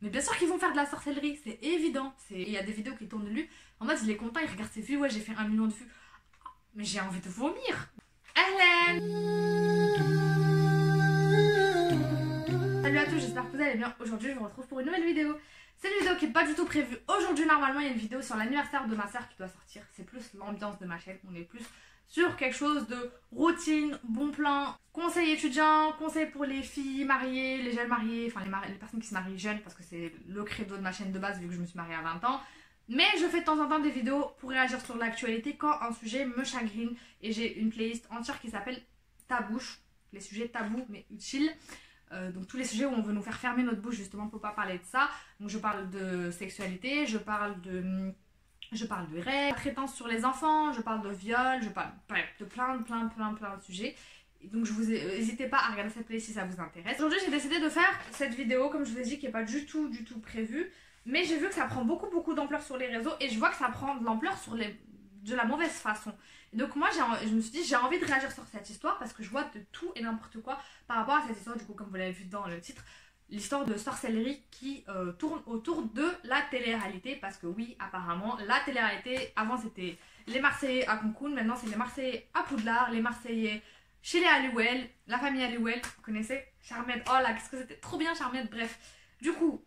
Mais bien sûr qu'ils vont faire de la sorcellerie, c'est évident. Il y a des vidéos qui tournent de lui. En mode, il est content, il regarde ses vues. Ouais, j'ai fait 1 million de vues. Mais j'ai envie de vomir. Hélène! Salut à tous, j'espère que vous allez bien. Aujourd'hui, je vous retrouve pour une nouvelle vidéo. C'est une vidéo qui n'est pas du tout prévue. Aujourd'hui, normalement, il y a une vidéo sur l'anniversaire de ma soeur qui doit sortir. C'est plus l'ambiance de ma chaîne. On est plus sur quelque chose de routine, bon plan, conseil étudiant, conseil pour les filles mariées, les jeunes mariées, enfin les personnes qui se marient jeunes parce que c'est le credo de ma chaîne de base vu que je me suis mariée à 20 ans. Mais je fais de temps en temps des vidéos pour réagir sur l'actualité quand un sujet me chagrine et j'ai une playlist entière qui s'appelle Tabouche, les sujets tabous mais utiles. Donc tous les sujets où on veut nous faire fermer notre bouche justement pour pas parler de ça. Donc je parle de sexualité, je parle de règles, traitance sur les enfants, je parle de viol, je parle de plein de sujets. Et donc n'hésitez pas à regarder cette playlist si ça vous intéresse. Aujourd'hui j'ai décidé de faire cette vidéo comme je vous ai dit qui n'est pas du tout prévue. Mais j'ai vu que ça prend beaucoup d'ampleur sur les réseaux et je vois que ça prend de l'ampleur de la mauvaise façon. Et donc moi je me suis dit j'ai envie de réagir sur cette histoire parce que je vois de tout et n'importe quoi par rapport à cette histoire. Du coup comme vous l'avez vu dans le titre, l'histoire de sorcellerie qui tourne autour de la télé-réalité. Parce que oui, apparemment la télé-réalité avant c'était les Marseillais à Cancun, maintenant c'est les Marseillais à Poudlard, les Marseillais chez les Halliwell, la famille Halliwell, vous connaissez Charmette, oh là qu'est-ce que c'était trop bien Charmette, bref. Du coup,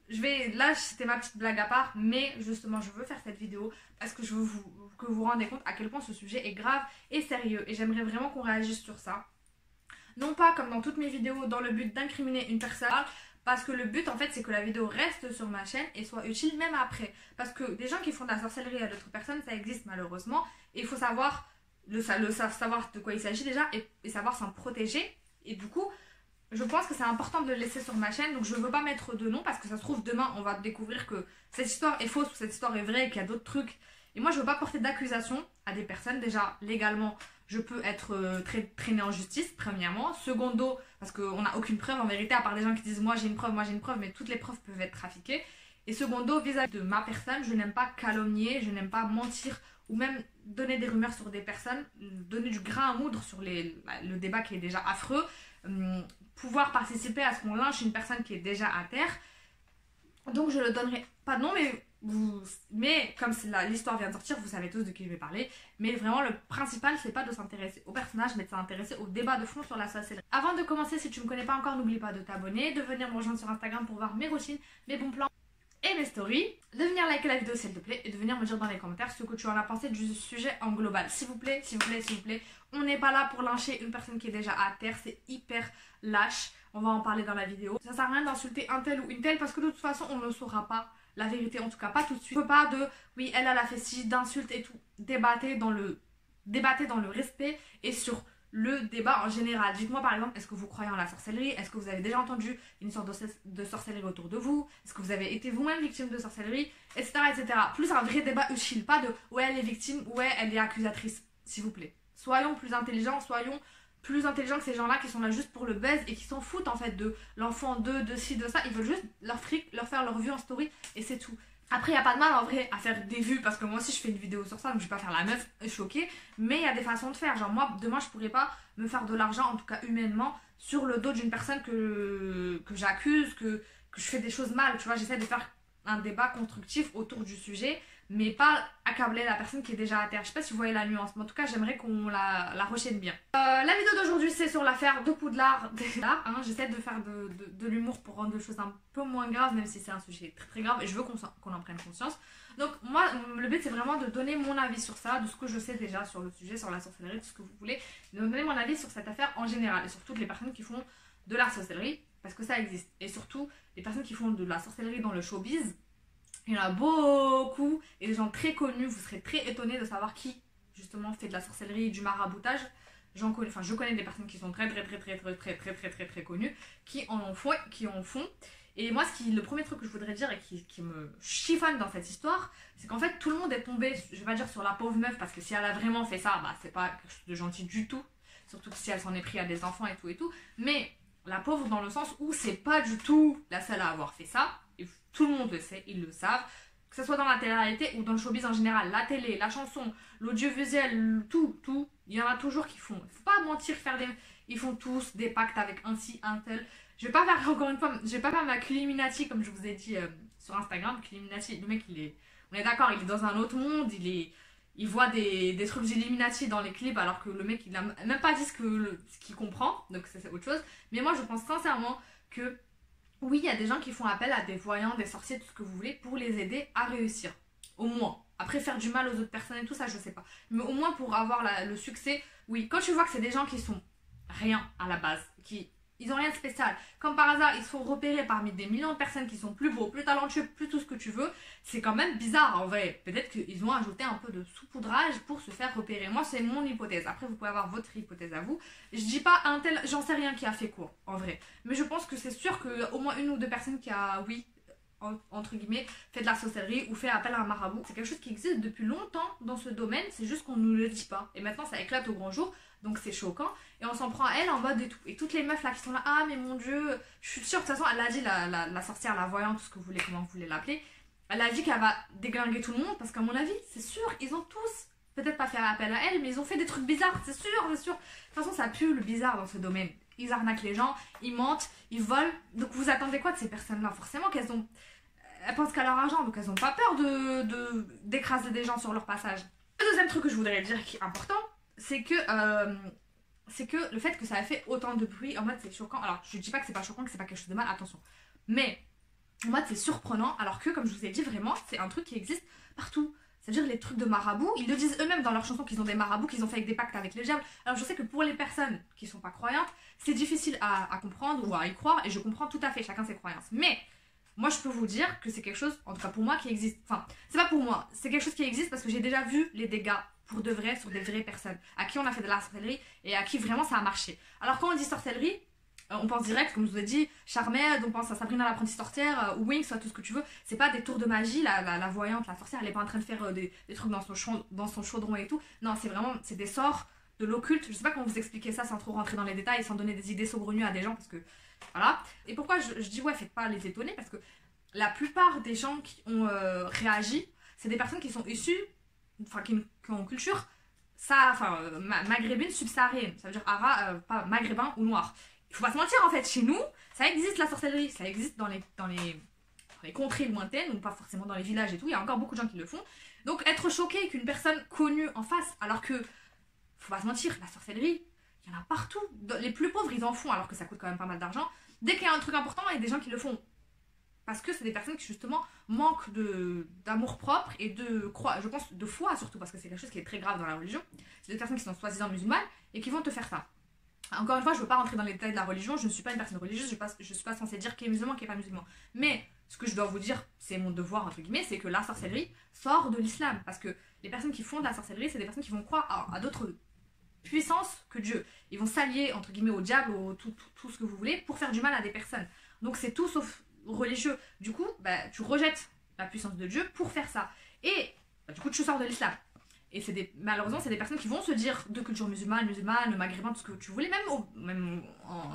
là c'était ma petite blague à part, mais justement je veux faire cette vidéo parce que je veux que vous vous rendez compte à quel point ce sujet est grave et sérieux et j'aimerais vraiment qu'on réagisse sur ça. Non pas comme dans toutes mes vidéos dans le but d'incriminer une personne, parce que le but en fait c'est que la vidéo reste sur ma chaîne et soit utile même après. Parce que des gens qui font de la sorcellerie à d'autres personnes, ça existe malheureusement et il faut savoir, savoir de quoi il s'agit déjà et savoir s'en protéger. Et du coup, je pense que c'est important de le laisser sur ma chaîne, donc je ne veux pas mettre de nom parce que ça se trouve demain on va découvrir que cette histoire est fausse ou cette histoire est vraie et qu'il y a d'autres trucs. Et moi je ne veux pas porter d'accusation à des personnes. Déjà légalement je peux être traînée en justice premièrement. Secondo, parce qu'on n'a aucune preuve en vérité à part des gens qui disent moi j'ai une preuve, mais toutes les preuves peuvent être trafiquées. Et secondo, vis-à-vis de ma personne, je n'aime pas calomnier, je n'aime pas mentir ou même donner des rumeurs sur des personnes, donner du grain à moudre sur le débat qui est déjà affreux. Pouvoir participer à ce qu'on lynche une personne qui est déjà à terre. Donc je ne donnerai pas de nom, mais comme l'histoire vient de sortir, vous savez tous de qui je vais parler. Mais vraiment le principal c'est pas de s'intéresser au personnage mais de s'intéresser au débat de fond sur la sorcellerie. Avant de commencer, si tu ne me connais pas encore, n'oublie pas de t'abonner, de venir me rejoindre sur Instagram pour voir mes routines, mes bons plans et mes stories, de venir liker la vidéo s'il te plaît et de venir me dire dans les commentaires ce que tu en as pensé du sujet en global. S'il vous plaît, on n'est pas là pour lyncher une personne qui est déjà à terre, c'est hyper lâche, on va en parler dans la vidéo. Ça sert à rien d'insulter un tel ou une telle parce que de toute façon on ne saura pas la vérité, en tout cas pas tout de suite. On peut pas oui elle a fait ci, d'insultes et tout, débattez dans le respect et sur le débat en général. Dites-moi par exemple, est-ce que vous croyez en la sorcellerie? Est-ce que vous avez déjà entendu une sorte de sorcellerie autour de vous? Est-ce que vous avez été vous-même victime de sorcellerie? Etc. Plus un vrai débat utile, pas de ouais elle est victime, ouais elle est accusatrice, s'il vous plaît. Soyons plus intelligents que ces gens-là qui sont là juste pour le buzz et qui s'en foutent en fait de l'enfant, de ci, de ça. Ils veulent juste leur fric, leur faire leur vue en story et c'est tout. Après, il n'y a pas de mal en vrai à faire des vues parce que moi aussi je fais une vidéo sur ça donc je vais pas faire la meuf choquée. Mais il y a des façons de faire. Genre moi, demain je pourrais pas me faire de l'argent, en tout cas humainement, sur le dos d'une personne que j'accuse, que je fais des choses mal. Tu vois, j'essaie de faire un débat constructif autour du sujet, mais pas accabler la personne qui est déjà à terre. Je sais pas si vous voyez la nuance, mais en tout cas j'aimerais qu'on la retienne bien. La vidéo d'aujourd'hui c'est sur l'affaire de Poudlard. J'essaie de faire de l'humour pour rendre les choses un peu moins graves, même si c'est un sujet très grave et je veux qu'on en prenne conscience. Donc moi le but c'est vraiment de donner mon avis sur ça, de ce que je sais déjà sur le sujet, sur la sorcellerie, tout ce que vous voulez, de donner mon avis sur cette affaire en général et sur toutes les personnes qui font de la sorcellerie, parce que ça existe. Et surtout les personnes qui font de la sorcellerie dans le showbiz, il y en a beaucoup et des gens très connus. Vous serez très étonnés de savoir qui justement fait de la sorcellerie, du maraboutage. Je connais des personnes qui sont très connues qui en font. Et moi le premier truc que je voudrais dire et qui me chiffonne dans cette histoire, c'est qu'en fait tout le monde est tombé, je vais pas dire sur la pauvre meuf parce que si elle a vraiment fait ça, bah c'est pas quelque chose de gentil du tout, surtout si elle s'en est pris à des enfants et tout, mais la pauvre dans le sens où c'est pas du tout la seule à avoir fait ça, et tout le monde le sait, ils le savent, que ce soit dans la télé-réalité ou dans le showbiz en général, la télé, la chanson, l'audiovisuel, tout, il y en a toujours qui font, faut pas mentir, ils font tous des pactes avec un ci, un tel. Je vais pas faire, encore une fois, je vais pas faire ma Illuminati comme je vous ai dit sur Instagram. Illuminati, le mec, on est d'accord, il est dans un autre monde, il voit des trucs d'Illuminati dans les clips alors que le mec, il a même pas dit ce qu'il comprend, donc c'est autre chose. Mais moi, je pense sincèrement que oui, il y a des gens qui font appel à des voyants, des sorciers, tout ce que vous voulez, pour les aider à réussir. Au moins. Après, faire du mal aux autres personnes et tout ça, je sais pas. Mais au moins pour avoir le succès, oui. Quand tu vois que c'est des gens qui sont rien à la base, ils ont rien de spécial. Comme par hasard, ils sont repérés parmi des millions de personnes qui sont plus beaux, plus talentueux, plus tout ce que tu veux. C'est quand même bizarre en vrai. Peut-être qu'ils ont ajouté un peu de saupoudrage pour se faire repérer. Moi, c'est mon hypothèse. Après, vous pouvez avoir votre hypothèse à vous. Je dis pas un tel, j'en sais rien qui a fait quoi en vrai. Mais je pense que c'est sûr qu'au moins une ou deux personnes qui a, oui, entre guillemets, fait de la sorcellerie ou fait appel à un marabout. C'est quelque chose qui existe depuis longtemps dans ce domaine, c'est juste qu'on ne nous le dit pas. Et maintenant, ça éclate au grand jour. Donc c'est choquant et on s'en prend à elle en mode et tout. Et toutes les meufs là qui sont là, ah mais mon dieu, je suis sûre, de toute façon elle a dit, la sorcière, la voyante, tout ce que vous voulez, comment vous voulez l'appeler, elle a dit qu'elle va déglinguer tout le monde parce qu'à mon avis, c'est sûr, ils ont tous, peut-être pas fait appel à elle, mais ils ont fait des trucs bizarres, c'est sûr, c'est sûr. De toute façon ça pue le bizarre dans ce domaine. Ils arnaquent les gens, ils mentent, ils volent. Donc vous attendez quoi de ces personnes là? Forcément qu'elles ont... Elles pensent qu'à leur argent, donc elles ont pas peur d'écraser des gens sur leur passage. Le deuxième truc que je voudrais dire qui est important, c'est que le fait que ça a fait autant de bruit, en mode c'est choquant. Alors je dis pas que c'est pas choquant, que c'est pas quelque chose de mal, attention. Mais en mode c'est surprenant, alors que comme je vous ai dit vraiment, c'est un truc qui existe partout. C'est-à-dire les trucs de marabouts, ils le disent eux-mêmes dans leurs chansons qu'ils ont des marabouts, qu'ils ont fait avec des pactes avec les diables. Alors je sais que pour les personnes qui sont pas croyantes, c'est difficile à comprendre ou à y croire, et je comprends tout à fait, chacun ses croyances. Mais moi je peux vous dire que c'est quelque chose, en tout cas pour moi, qui existe. Enfin, c'est pas pour moi, c'est quelque chose qui existe parce que j'ai déjà vu les dégâts pour de vrai sur des vraies personnes à qui on a fait de la sorcellerie et à qui vraiment ça a marché. Alors quand on dit sorcellerie, on pense direct, comme je vous ai dit, Charmed, on pense à Sabrina l'apprentie sorcière, ou Winx, soit tout ce que tu veux. C'est pas des tours de magie, la voyante, la sorcière, elle est pas en train de faire des trucs dans son chaudron et tout. Non, c'est vraiment, c'est des sorts de l'occulte. Je sais pas comment vous expliquer ça sans trop rentrer dans les détails, sans donner des idées saugrenues à des gens, parce que voilà. Et pourquoi je dis ouais, faites pas les étonner, parce que la plupart des gens qui ont réagi, c'est des personnes qui sont issues, enfin qui ont une culture maghrébine subsaharienne, ça veut dire pas maghrébin ou noir. Il faut pas se mentir, en fait, chez nous, ça existe la sorcellerie, ça existe dans les contrées lointaines, ou pas forcément dans les villages et tout, il y a encore beaucoup de gens qui le font. Donc être choqué qu'une personne connue en face, alors que, faut pas se mentir, la sorcellerie, il y en a partout. Les plus pauvres, ils en font, alors que ça coûte quand même pas mal d'argent. Dès qu'il y a un truc important, il y a des gens qui le font. Parce que c'est des personnes qui justement manquent d'amour propre et je pense de foi surtout, parce que c'est quelque chose qui est très grave dans la religion. C'est des personnes qui sont soi-disant musulmanes et qui vont te faire ça. Encore une fois, je ne veux pas rentrer dans les détails de la religion, je ne suis pas une personne religieuse, je ne suis pas censée dire qui est musulman, qui n'est pas musulman. Mais ce que je dois vous dire, c'est mon devoir entre guillemets, c'est que la sorcellerie sort de l'islam. Parce que les personnes qui font de la sorcellerie, c'est des personnes qui vont croire à d'autres puissances que Dieu. Ils vont s'allier entre guillemets au diable, tout ce que vous voulez, pour faire du mal à des personnes. Donc c'est tout sauf religieux. Du coup, tu rejettes la puissance de Dieu pour faire ça. Et du coup, tu sors de l'islam. Et malheureusement, c'est des personnes qui vont se dire de culture musulmane, maghrébin, tout ce que tu voulais, même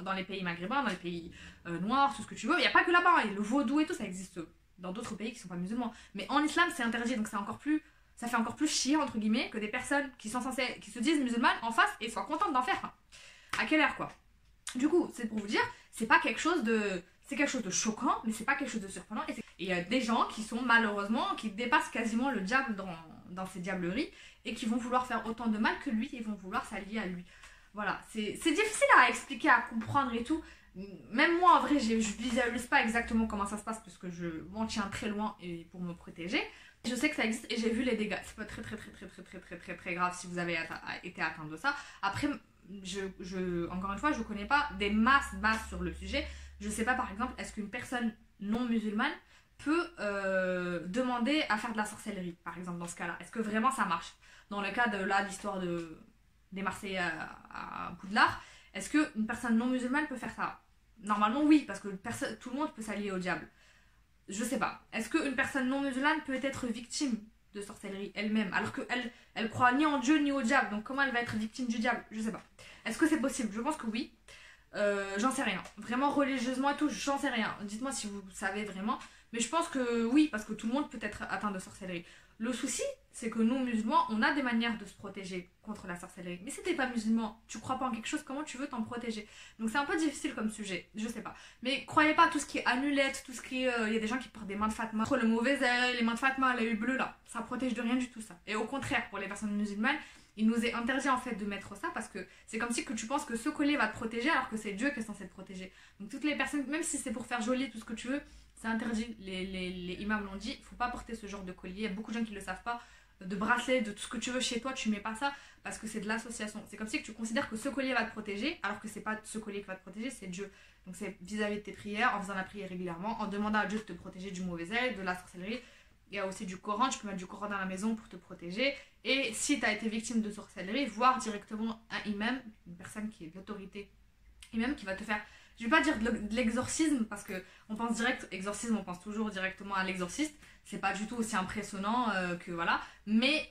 dans les pays maghrébins, dans les pays noirs, tout ce que tu veux. Il n'y a pas que là-bas, hein, le vaudou et tout, ça existe dans d'autres pays qui ne sont pas musulmans. Mais en islam, c'est interdit, donc ça fait encore plus chier, entre guillemets, que des personnes qui se disent musulmanes en face et soient contentes d'en faire. À quelle heure, quoi. Du coup, c'est pour vous dire, c'est quelque chose de choquant, mais c'est pas quelque chose de surprenant. Et il y a des gens qui sont malheureusement, qui dépassent quasiment le diable dans ses diableries et qui vont vouloir faire autant de mal que lui et vont vouloir s'allier à lui. Voilà, c'est difficile à expliquer, à comprendre et tout. Même moi, en vrai, je visualise pas exactement comment ça se passe parce que je m'en tiens très loin et pour me protéger. Je sais que ça existe et j'ai vu les dégâts. C'est pas très grave si vous avez été atteint de ça. Après, encore une fois, je connais pas des masses sur le sujet. Je sais pas, par exemple, est-ce qu'une personne non musulmane peut demander à faire de la sorcellerie, par exemple, dans ce cas-là. Est-ce que vraiment ça marche? Dans le cas de l'histoire des Marseillais à Poudlard, est-ce qu'une personne non musulmane peut faire ça? Normalement, oui, parce que tout le monde peut s'allier au diable. Je sais pas. Est-ce qu'une personne non musulmane peut être victime de sorcellerie elle-même, alors qu'elle croit ni en Dieu ni au diable, donc comment elle va être victime du diable? Je sais pas. Est-ce que c'est possible? Je pense que oui. J'en sais rien. Vraiment religieusement et tout, j'en sais rien. Dites-moi si vous savez vraiment. Mais je pense que oui, parce que tout le monde peut être atteint de sorcellerie. Le souci, c'est que nous, musulmans, on a des manières de se protéger contre la sorcellerie. Mais si t'es pas musulman, tu crois pas en quelque chose, comment tu veux t'en protéger? Donc c'est un peu difficile comme sujet, je sais pas. Mais croyez pas, tout ce qui est amulette, tout ce qui est... Il y a des gens qui portent des mains de Fatma. Contre le mauvais œil, les mains de Fatma, l'œil bleu là, ça protège de rien du tout ça. Et au contraire, pour les personnes musulmanes, il nous est interdit en fait de mettre ça parce que c'est comme si que tu penses que ce collier va te protéger alors que c'est Dieu qui est censé te protéger. Donc toutes les personnes, même si c'est pour faire joli, tout ce que tu veux, c'est interdit. Les imams l'ont dit, il faut pas porter ce genre de collier. Il y a beaucoup de gens qui le savent pas. De bracelet, de tout ce que tu veux chez toi, tu mets pas ça parce que c'est de l'association. C'est comme si que tu considères que ce collier va te protéger alors que c'est pas ce collier qui va te protéger, c'est Dieu. Donc c'est vis-à-vis de tes prières, en faisant la prière régulièrement, en demandant à Dieu de te protéger du mauvais œil, de la sorcellerie. Il y a aussi du Coran, tu peux mettre du Coran dans la maison pour te protéger. Et si tu as été victime de sorcellerie, voir directement un imam, une personne qui est de l'autorité, imam qui va te faire, je vais pas dire de l'exorcisme parce que on pense direct exorcisme, on pense toujours directement à l'exorciste. C'est pas du tout aussi impressionnant que voilà, mais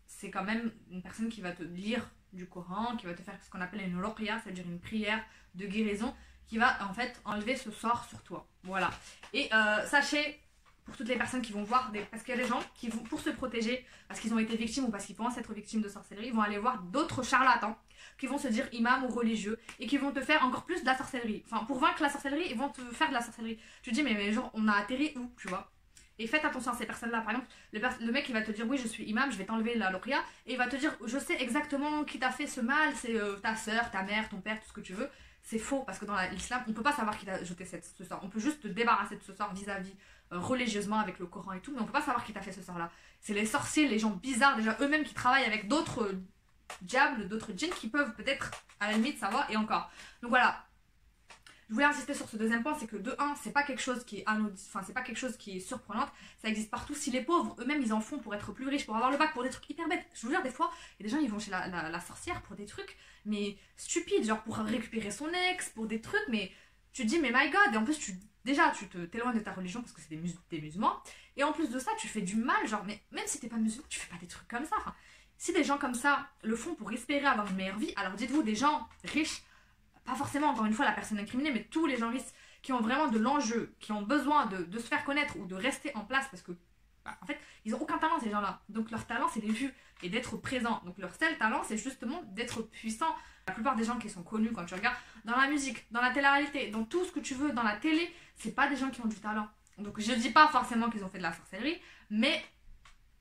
c'est quand même une personne qui va te lire du Coran, qui va te faire ce qu'on appelle une ruqya, c'est-à-dire une prière de guérison, qui va en fait enlever ce sort sur toi. Voilà. Et sachez, pour toutes les personnes qui vont voir, parce qu'il y a des gens qui vont, pour se protéger, parce qu'ils ont été victimes ou parce qu'ils pensent être victimes de sorcellerie, ils vont aller voir d'autres charlatans qui vont se dire imam ou religieux et qui vont te faire encore plus de la sorcellerie. Enfin, pour vaincre la sorcellerie, ils vont te faire de la sorcellerie. Tu te dis, mais genre, on a atterri où, tu vois? Et faites attention à ces personnes-là. Par exemple, le mec, il va te dire, oui, je suis imam, je vais t'enlever la ruqya. Et il va te dire, je sais exactement qui t'a fait ce mal, c'est ta soeur, ta mère, ton père, tout ce que tu veux. C'est faux, parce que dans l'islam, on peut pas savoir qui t'a jeté ce sort. On peut juste te débarrasser de ce sort vis-à-vis religieusement avec le Coran et tout, mais on peut pas savoir qui t'a fait ce sort-là. C'est les sorciers, les gens bizarres, déjà eux-mêmes qui travaillent avec d'autres diables, d'autres djinns qui peuvent peut-être à la limite savoir, et encore. Donc voilà. Je voulais insister sur ce deuxième point, c'est que de 1, c'est pas quelque chose qui est enfin c'est pas quelque chose qui est surprenant, ça existe partout. Si les pauvres eux-mêmes ils en font pour être plus riches, pour avoir le bac, pour des trucs hyper bêtes. Je vous jure, des fois, il y a des gens ils vont chez la sorcière pour des trucs mais stupides, genre pour récupérer son ex, pour des trucs, mais tu te dis mais my god, et en plus déjà tu t'éloignes de ta religion parce que c'est des musulmans, et en plus de ça tu fais du mal, genre mais même si t'es pas musulman, tu fais pas des trucs comme ça. Enfin, si des gens comme ça le font pour espérer avoir une meilleure vie, alors dites-vous des gens riches, pas forcément encore une fois la personne incriminée, mais tous les gens riches qui ont vraiment de l'enjeu, qui ont besoin de se faire connaître ou de rester en place parce que bah, en fait ils ont aucun talent ces gens-là, donc leur talent c'est d'être vu et d'être présent, donc leur seul talent c'est justement d'être puissant. La plupart des gens qui sont connus quand tu regardes dans la musique, dans la télé-réalité, dans tout ce que tu veux, dans la télé, c'est pas des gens qui ont du talent. Donc je dis pas forcément qu'ils ont fait de la sorcellerie, mais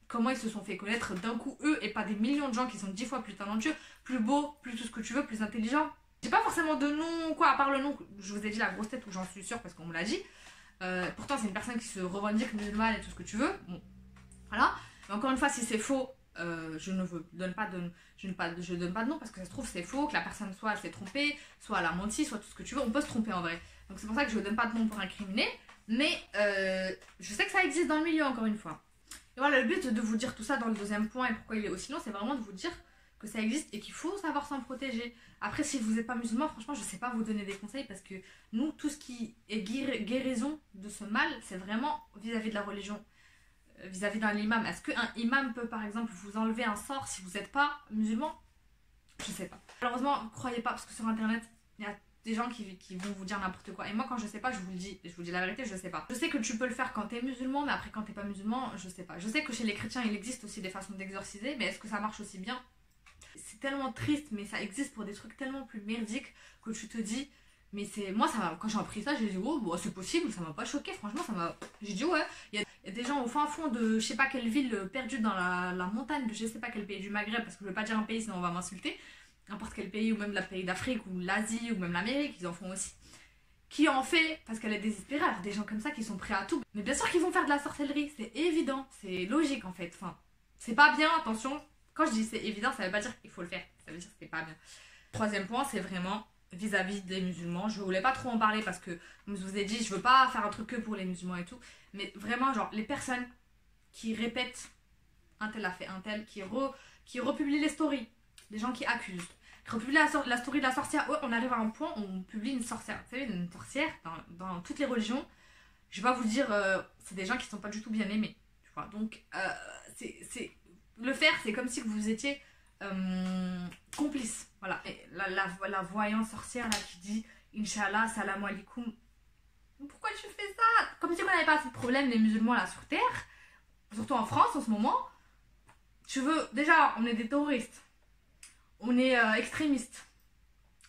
comment ils se sont fait connaître d'un coup eux et pas des millions de gens qui sont 10 fois plus talentueux, plus beaux, plus tout ce que tu veux, plus intelligents. J'ai pas forcément de nom, quoi, à part le nom, je vous ai dit la grosse tête où j'en suis sûre parce qu'on me l'a dit. Pourtant, c'est une personne qui se revendique musulmane et tout ce que tu veux. Bon, voilà. Mais encore une fois, si c'est faux, je ne donne pas de nom parce que ça se trouve c'est faux, que la personne soit elle s'est trompée, soit elle a menti, soit tout ce que tu veux. On peut se tromper en vrai. Donc c'est pour ça que je ne donne pas de nom pour incriminer. Mais je sais que ça existe dans le milieu, encore une fois. Et voilà, le but de vous dire tout ça dans le deuxième point et pourquoi il est aussi long, c'est vraiment de vous dire que ça existe et qu'il faut savoir s'en protéger. Après, si vous n'êtes pas musulman, franchement, je ne sais pas vous donner des conseils parce que nous, tout ce qui est guérison de ce mal, c'est vraiment vis-à-vis de la religion, vis-à-vis d'un imam. Est-ce qu'un imam peut, par exemple, vous enlever un sort si vous n'êtes pas musulman? Je ne sais pas. Malheureusement, croyez pas parce que sur Internet, il y a des gens qui vont vous dire n'importe quoi. Et moi, quand je sais pas, je vous le dis. Je vous dis la vérité, je sais pas. Je sais que tu peux le faire quand t'es musulman, mais après, quand t'es pas musulman, je sais pas. Je sais que chez les chrétiens, il existe aussi des façons d'exorciser, mais est-ce que ça marche aussi bien? C'est tellement triste, mais ça existe pour des trucs tellement plus merdiques que tu te dis, mais c'est moi ça quand j'ai appris ça, j'ai dit oh bon, c'est possible, ça m'a pas choqué, franchement ça m'a, j'ai dit ouais, il y a des gens au fin fond de je sais pas quelle ville perdue dans la montagne de je sais pas quel pays du Maghreb, parce que je veux pas dire un pays sinon on va m'insulter, n'importe quel pays ou même le pays d'Afrique ou l'Asie ou même l'Amérique, ils en font aussi, qui en fait parce qu'elle est désespérée. Alors des gens comme ça qui sont prêts à tout, mais bien sûr qu'ils vont faire de la sorcellerie, c'est évident, c'est logique en fait, enfin c'est pas bien, attention. Quand je dis c'est évident, ça veut pas dire qu'il faut le faire, ça veut dire que c'est pas bien. Troisième point, c'est vraiment vis-à-vis des musulmans. Je voulais pas trop en parler parce que, comme je vous ai dit, je veux pas faire un truc que pour les musulmans et tout. Mais vraiment, genre, les personnes qui répètent un tel a fait un tel, qui republient les stories, des gens qui accusent, qui republient la story de la sorcière. Oh, on arrive à un point où on publie une sorcière. Vous savez, une sorcière dans toutes les religions. Je vais pas vous dire, c'est des gens qui sont pas du tout bien aimés. Tu vois, donc, le faire, c'est comme si vous étiez complice. Voilà. Et la voyante sorcière là qui dit Inch'Allah, salam alaikum. Pourquoi tu fais ça? Comme si on n'avait pas assez de problèmes, les musulmans là sur terre, surtout en France en ce moment. Tu veux, déjà, on est des terroristes, on est extrémistes,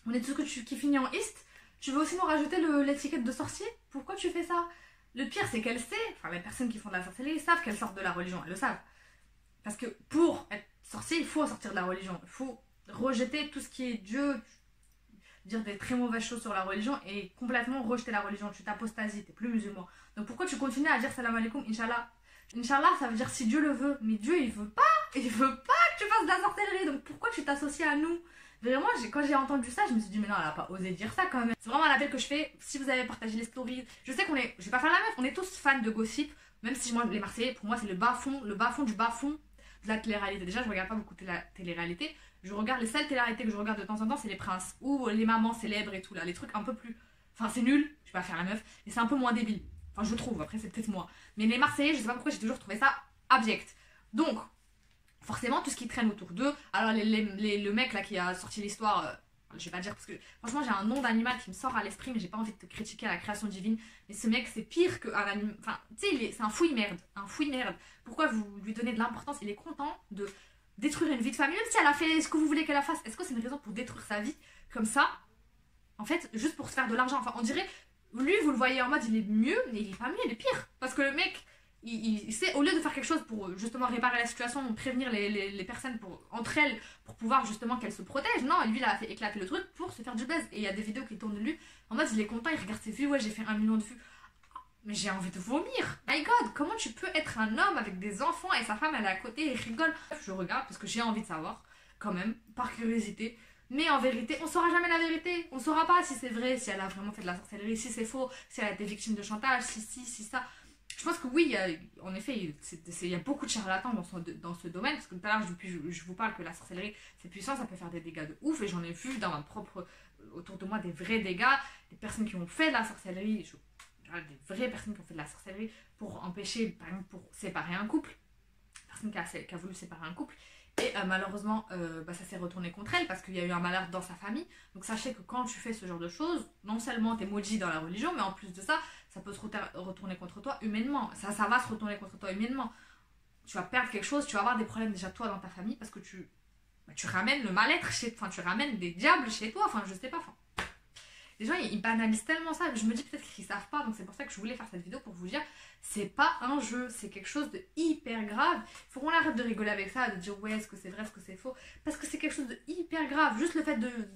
on est tout ce que qui finit en ist. Tu veux aussi nous rajouter l'étiquette de sorcier? Pourquoi tu fais ça? Le pire, c'est qu'elle sait, enfin les personnes qui font de la sorcellerie savent qu'elles sortent de la religion, elles le savent. Parce que pour être sorcier, il faut sortir de la religion, il faut rejeter tout ce qui est Dieu, dire des très mauvaises choses sur la religion et complètement rejeter la religion. Tu t'apostasies, t'es plus musulman. Donc pourquoi tu continues à dire salam alaikum, Inch'Allah? Inch'Allah, ça veut dire si Dieu le veut, mais Dieu il veut pas que tu fasses de la sorcellerie, donc pourquoi tu t'associes à nous? Vraiment, quand j'ai entendu ça, je me suis dit, mais non, elle a pas osé dire ça quand même. C'est vraiment un appel que je fais. Si vous avez partagé les stories, je sais qu'on est, je vais pas faire la meuf, on est tous fans de gossip, même si moi, les Marseillais, pour moi, c'est le bas fond du bas fond de la télé-réalité. Déjà, je regarde pas beaucoup de télé-réalité. Je regarde les seules télé-réalités que je regarde de temps en temps, c'est les princes ou les mamans célèbres et tout là, les trucs un peu plus. Enfin, c'est nul, je vais pas faire la meuf, et c'est un peu moins débile. Enfin, je trouve, après, c'est peut-être moi. Mais les Marseillais, je sais pas pourquoi, j'ai toujours trouvé ça abject. Donc, forcément, tout ce qui traîne autour d'eux. Alors, le mec là qui a sorti l'histoire, je vais pas dire parce que franchement, j'ai un nom d'animal qui me sort à l'esprit, mais j'ai pas envie de te critiquer à la création divine. Mais ce mec, c'est pire qu'un animal. Enfin, tu sais, c'est un fouille-merde. Un fouille-merde. Pourquoi vous lui donnez de l'importance? Il est content de détruire une vie de famille, même si elle a fait ce que vous voulez qu'elle la fasse. Est-ce que c'est une raison pour détruire sa vie comme ça? En fait, juste pour se faire de l'argent. Enfin, on dirait, lui, vous le voyez en mode il est mieux, mais il est pas mieux, il est pire. Parce que le mec. Il sait, au lieu de faire quelque chose pour justement réparer la situation, prévenir les personnes entre elles, pour pouvoir justement qu'elles se protègent, non, lui il a fait éclater le truc pour se faire du buzz. Et il y a des vidéos qui tournent de lui, en mode il est content, il regarde ses vues, ouais j'ai fait 1 million de vues. Mais j'ai envie de vomir. My God, comment tu peux être un homme avec des enfants et sa femme elle est à côté et rigole? Je regarde parce que j'ai envie de savoir, quand même, par curiosité. Mais en vérité, on saura jamais la vérité. On saura pas si c'est vrai, si elle a vraiment fait de la sorcellerie, si c'est faux, si elle a été victime de chantage, si ça. Je pense que oui, en effet, il y a beaucoup de charlatans dans ce domaine, parce que tout à l'heure, je vous parle que la sorcellerie, c'est puissant, ça peut faire des dégâts de ouf, et j'en ai vu dans ma propre, autour de moi des vrais dégâts, des personnes qui ont fait de la sorcellerie, des vraies personnes qui ont fait de la sorcellerie pour empêcher, par exemple, pour séparer un couple, personne qui a voulu séparer un couple, et malheureusement, ça s'est retourné contre elle parce qu'il y a eu un malheur dans sa famille. Donc sachez que quand tu fais ce genre de choses, non seulement t'es maudit dans la religion, mais en plus de ça, ça peut se retourner contre toi humainement. Ça va se retourner contre toi humainement. Tu vas perdre quelque chose, tu vas avoir des problèmes déjà toi dans ta famille parce que tu ramènes le mal-être chez toi, tu ramènes des diables chez toi, enfin je sais pas. Les gens ils banalisent tellement ça, je me dis peut-être qu'ils savent pas, donc c'est pour ça que je voulais faire cette vidéo pour vous dire, c'est pas un jeu, c'est quelque chose de hyper grave. Il faut qu'on arrête de rigoler avec ça, de dire ouais est-ce que c'est vrai, est-ce que c'est faux, parce que c'est quelque chose de hyper grave. Juste le fait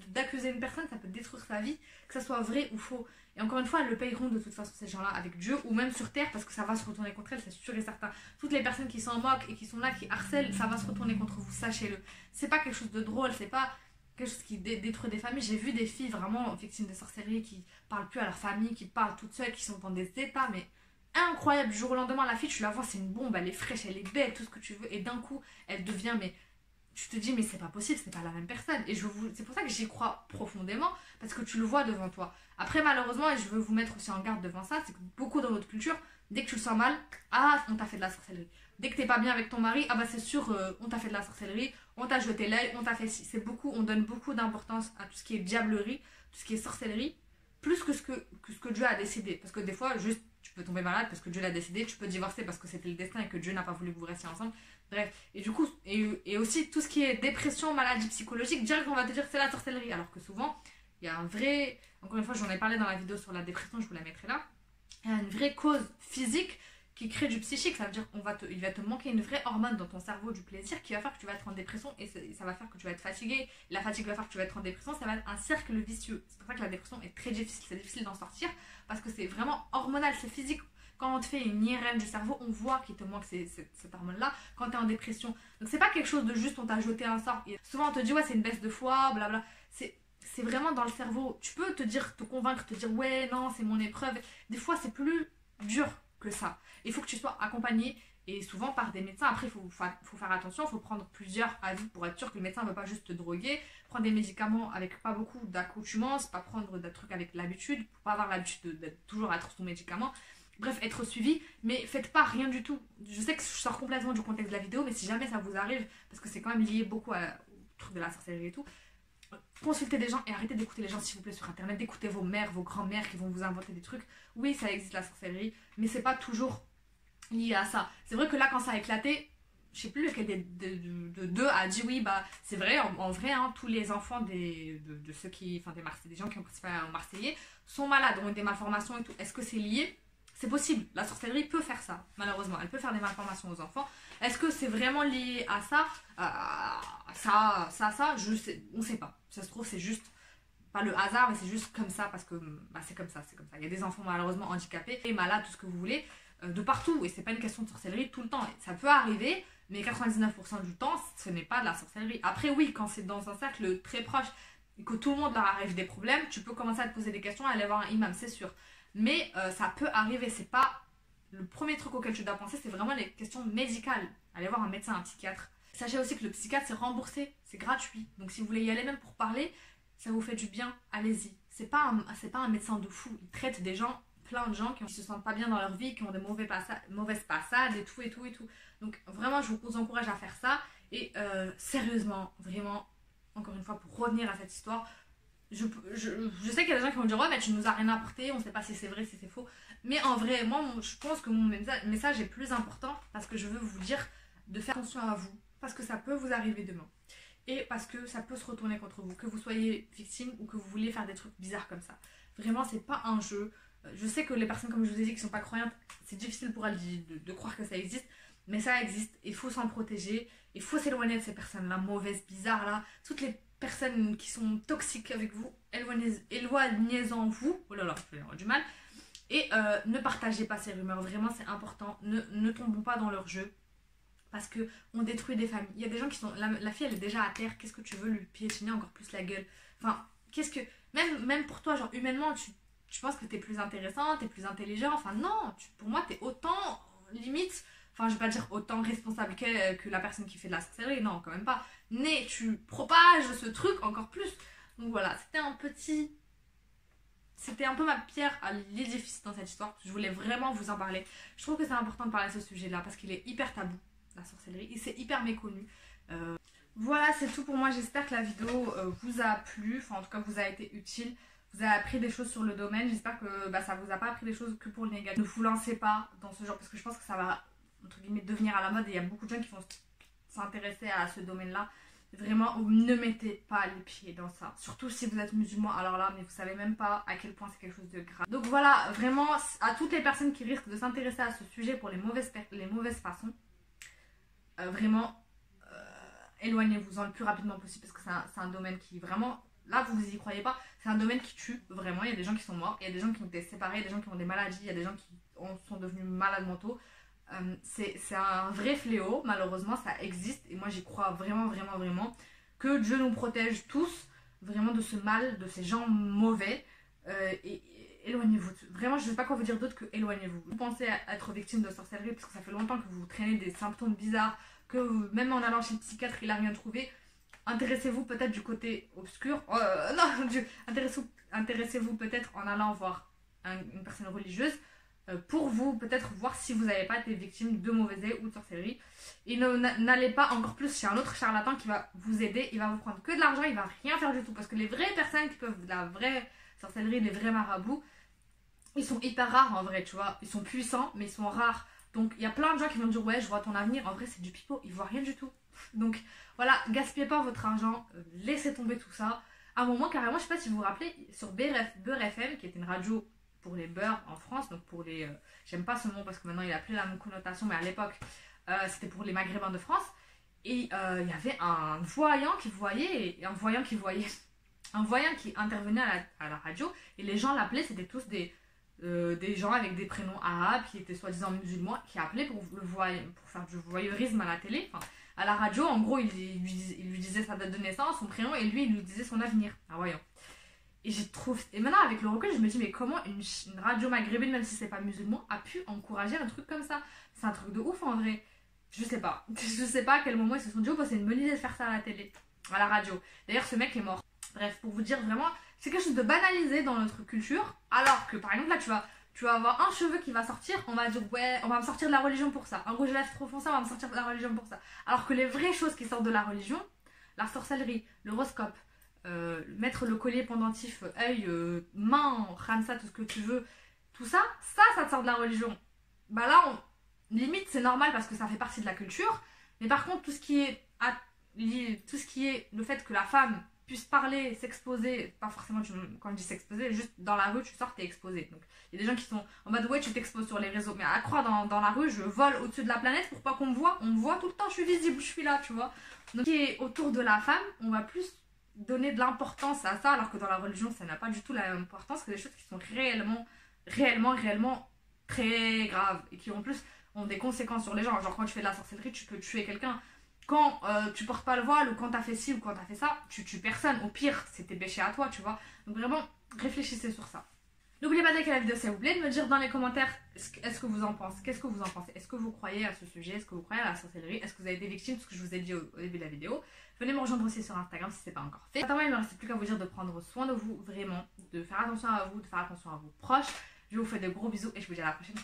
d'accuser une personne, ça peut détruire sa vie, que ça soit vrai ou faux. Et encore une fois, elles le payeront de toute façon ces gens-là avec Dieu ou même sur terre parce que ça va se retourner contre elles, c'est sûr et certain. Toutes les personnes qui s'en moquent et qui sont là, qui harcèlent, ça va se retourner contre vous, sachez-le. C'est pas quelque chose de drôle, c'est pas quelque chose qui détruit des familles. J'ai vu des filles vraiment victimes de sorcellerie qui parlent plus à leur famille, qui parlent toutes seules, qui sont dans des états mais incroyables. Du jour au lendemain, la fille, tu la vois, c'est une bombe, elle est fraîche, elle est belle, tout ce que tu veux, et d'un coup, elle devient, mais tu te dis, mais c'est pas possible, c'est pas la même personne. Et c'est pour ça que j'y crois profondément, parce que tu le vois devant toi. Après, malheureusement, et je veux vous mettre aussi en garde devant ça, c'est que beaucoup dans notre culture, dès que tu le sens mal, ah, on t'a fait de la sorcellerie. Dès que t'es pas bien avec ton mari, ah bah c'est sûr, on t'a fait de la sorcellerie, on t'a jeté l'œil, on t'a fait ci. On donne beaucoup d'importance à tout ce qui est diablerie, tout ce qui est sorcellerie, plus que ce que Dieu a décidé. Parce que des fois, juste, tu peux tomber malade parce que Dieu l'a décidé, tu peux divorcer parce que c'était le destin et que Dieu n'a pas voulu que vous restiez ensemble. Bref, et du coup, et aussi tout ce qui est dépression, maladie psychologique, direct on va te dire c'est la sorcellerie. Alors que souvent, il y a un vrai, encore une fois, j'en ai parlé dans la vidéo sur la dépression, je vous la mettrai là. Il y a une vraie cause physique qui crée du psychique, ça veut dire il va te manquer une vraie hormone dans ton cerveau du plaisir qui va faire que tu vas être en dépression et ça va faire que tu vas être fatigué. La fatigue va faire que tu vas être en dépression, ça va être un cercle vicieux. C'est pour ça que la dépression est très difficile, c'est difficile d'en sortir parce que c'est vraiment hormonal, c'est physique. Quand on te fait une IRM du cerveau, on voit qu'il te manque cette hormone-là quand tu es en dépression. Donc c'est pas quelque chose de juste on t'a jeté un sort. Et souvent on te dit ouais c'est une baisse de foi, blabla. C'est vraiment dans le cerveau. Tu peux te convaincre, te dire ouais non c'est mon épreuve. Des fois c'est plus dur que ça. Il faut que tu sois accompagné et souvent par des médecins. Après il faut faire attention, il faut prendre plusieurs avis pour être sûr que le médecin ne veut pas juste te droguer. Prendre des médicaments avec pas beaucoup d'accoutumance, pas prendre des trucs avec l'habitude, pour pas avoir l'habitude de toujours être sous médicaments. Bref, être suivi, mais faites pas rien du tout. Je sais que je sors complètement du contexte de la vidéo, mais si jamais ça vous arrive, parce que c'est quand même lié beaucoup au truc de la sorcellerie et tout, consultez des gens et arrêtez d'écouter les gens s'il vous plaît sur internet, d'écouter vos mères, vos grands-mères qui vont vous inventer des trucs. Oui, ça existe la sorcellerie, mais c'est pas toujours lié à ça. C'est vrai que là quand ça a éclaté, je sais plus lequel de deux a dit oui, bah c'est vrai, en vrai, hein, tous les enfants de ceux qui, enfin des gens qui ont participé à Marseillais sont malades, ont eu des malformations et tout. Est-ce que c'est lié? C'est possible, la sorcellerie peut faire ça, malheureusement, elle peut faire des malformations aux enfants. Est-ce que c'est vraiment lié à ça? Je sais, on sait pas. Ça se trouve, c'est juste pas le hasard, mais c'est juste comme ça parce que bah, c'est comme ça, c'est comme ça. Il y a des enfants malheureusement handicapés, et malades, tout ce que vous voulez, de partout, et c'est pas une question de sorcellerie tout le temps. Ça peut arriver, mais 99% du temps, ce n'est pas de la sorcellerie. Après, oui, quand c'est dans un cercle très proche et que tout le monde leur arrive des problèmes, tu peux commencer à te poser des questions, à aller voir un imam, c'est sûr. Mais ça peut arriver, c'est pas le premier truc auquel tu dois penser, c'est vraiment les questions médicales. Allez voir un médecin, un psychiatre. Sachez aussi que le psychiatre c'est remboursé, c'est gratuit. Donc si vous voulez y aller même pour parler, ça vous fait du bien, allez-y. C'est pas un médecin de fou, il traite des gens, plein de gens qui se sentent pas bien dans leur vie, qui ont des mauvaises passades et tout et tout et tout. Donc vraiment je vous encourage à faire ça. Et sérieusement, vraiment, encore une fois pour revenir à cette histoire, je sais qu'il y a des gens qui vont me dire ouais mais tu nous as rien apporté, on sait pas si c'est vrai, si c'est faux. Mais en vrai, moi je pense que mon message est plus important parce que je veux vous dire de faire attention à vous. Parce que ça peut vous arriver demain. Et parce que ça peut se retourner contre vous. Que vous soyez victime ou que vous vouliez faire des trucs bizarres comme ça. Vraiment c'est pas un jeu. Je sais que les personnes comme je vous ai dit qui sont pas croyantes, c'est difficile pour elles de croire que ça existe. Mais ça existe, il faut s'en protéger. Il faut s'éloigner de ces personnes-là, mauvaises, bizarres là. Toutes les personnes qui sont toxiques avec vous, éloignez-en vous. Oh là là, je vais avoir du mal. Et ne partagez pas ces rumeurs, vraiment c'est important. Ne tombons pas dans leur jeu. Parce qu'on détruit des familles. Il y a des gens qui sont... La fille elle est déjà à terre, qu'est-ce que tu veux lui piétiner encore plus la gueule? Enfin, qu'est-ce que... Même pour toi, genre humainement, tu penses que t'es plus intéressant, t'es plus intelligent. Enfin non, pour moi t'es autant limite... Enfin, je vais pas dire autant responsable que la personne qui fait de la sorcellerie, non, quand même pas. Mais tu propages ce truc encore plus. Donc voilà, c'était un peu ma pierre à l'édifice dans cette histoire. Je voulais vraiment vous en parler. Je trouve que c'est important de parler de ce sujet-là parce qu'il est hyper tabou, la sorcellerie. Et c'est hyper méconnu. Voilà, c'est tout pour moi. J'espère que la vidéo vous a plu. Enfin, en tout cas, vous a été utile. Vous avez appris des choses sur le domaine. J'espère que ça vous a pas appris des choses que pour le négatif. Ne vous lancez pas dans ce genre parce que je pense que ça va... entre guillemets devenir à la mode et il y a beaucoup de gens qui vont s'intéresser à ce domaine là. Vraiment ne mettez pas les pieds dans ça, surtout si vous êtes musulman, alors là mais vous savez même pas à quel point c'est quelque chose de grave. Donc voilà, vraiment à toutes les personnes qui risquent de s'intéresser à ce sujet pour les mauvaises façons, vraiment éloignez-vous-en le plus rapidement possible parce que c'est un domaine qui vraiment, là vous y croyez pas, c'est un domaine qui tue vraiment. Il y a des gens qui sont morts, il y a des gens qui ont été séparés, il y a des gens qui ont des maladies, il y a des gens qui sont devenus malades mentaux. C'est un vrai fléau, malheureusement ça existe et moi j'y crois vraiment que Dieu nous protège tous vraiment de ce mal, de ces gens mauvais et éloignez-vous, vraiment je sais pas quoi vous dire d'autre que éloignez-vous. Vous pensez être victime de sorcellerie parce que ça fait longtemps que vous traînez des symptômes bizarres, que même en allant chez le psychiatre il a rien trouvé, intéressez-vous peut-être du côté obscur, intéressez-vous peut-être en allant voir une personne religieuse pour vous peut-être voir si vous n'avez pas été victime de mauvais œil ou de sorcellerie. Et n'allez pas encore plus chez un autre charlatan qui va vous aider, il va vous prendre que de l'argent, il va rien faire du tout. Parce que les vraies personnes qui peuvent de la vraie sorcellerie, les vrais marabouts, ils sont hyper rares en vrai, tu vois. Ils sont puissants, mais ils sont rares. Donc il y a plein de gens qui vont dire ouais je vois ton avenir, en vrai c'est du pipeau, ils voient rien du tout. Donc voilà, gaspillez pas votre argent, laissez tomber tout ça. À un moment carrément, je sais pas si vous vous rappelez, sur Beurre FM, qui était une radio pour les beurs en France, donc pour les... j'aime pas ce nom parce que maintenant il a plus la même connotation, mais à l'époque c'était pour les maghrébins de France. Et il y avait un voyant qui voyait, un voyant qui intervenait à la radio, et les gens l'appelaient, c'était tous des gens avec des prénoms arabes qui étaient soi-disant musulmans, qui appelaient pour faire du voyeurisme à la télé, enfin, à la radio. En gros il lui disait sa date de naissance, son prénom, et lui il lui disait son avenir, un voyant. Et maintenant avec le recul je me dis mais comment une radio maghrébine, même si c'est pas musulman, a pu encourager un truc comme ça? C'est un truc de ouf en vrai. Je sais pas à quel moment ils se sont dit oh bah c'est une bonne idée de faire ça à la télé, à la radio. D'ailleurs ce mec est mort. Bref, pour vous dire vraiment c'est quelque chose de banalisé dans notre culture, alors que par exemple là tu vas avoir un cheveu qui va sortir, on va dire ouais on va me sortir de la religion pour ça, un rouge à lèvres trop foncé on va me sortir de la religion pour ça, alors que les vraies choses qui sortent de la religion, la sorcellerie, l'horoscope, mettre le collier pendentif, œil, main, khamsa, tout ce que tu veux, tout ça, ça te sort de la religion. Bah là, limite, c'est normal parce que ça fait partie de la culture. Mais par contre, tout ce qui est le fait que la femme puisse parler, s'exposer, pas forcément, quand je dis s'exposer, juste dans la rue, tu sors, t'es exposé. Donc, il y a des gens qui sont en mode, ouais, tu t'exposes sur les réseaux. Mais à croire, dans la rue, je vole au-dessus de la planète pour pas qu'on me voit. On me voit tout le temps, je suis visible, je suis là, tu vois. Donc, ce qui est autour de la femme, on va plus donner de l'importance à ça, alors que dans la religion, ça n'a pas du tout la même importance, que des choses qui sont réellement très graves et qui en plus ont des conséquences sur les gens. Genre, quand tu fais de la sorcellerie, tu peux tuer quelqu'un. Quand tu portes pas le voile ou quand t'as fait ci ou quand t'as fait ça, tu tues personne. Au pire, c'est tes péchés à toi, tu vois. Donc vraiment, réfléchissez sur ça. N'oubliez pas de liker la vidéo s'il vous plaît, de me dire dans les commentaires est-ce que vous en pensez, qu'est-ce que vous en pensez, est-ce que vous croyez à ce sujet, est-ce que vous croyez à la sorcellerie, est-ce que vous avez des victimes, ce que je vous ai dit au début de la vidéo. Venez me rejoindre aussi sur Instagram si c'est pas encore fait. Attends, il ne me reste plus qu'à vous dire de prendre soin de vous, vraiment, de faire attention à vous, de faire attention à vos proches. Je vous fais de gros bisous et je vous dis à la prochaine.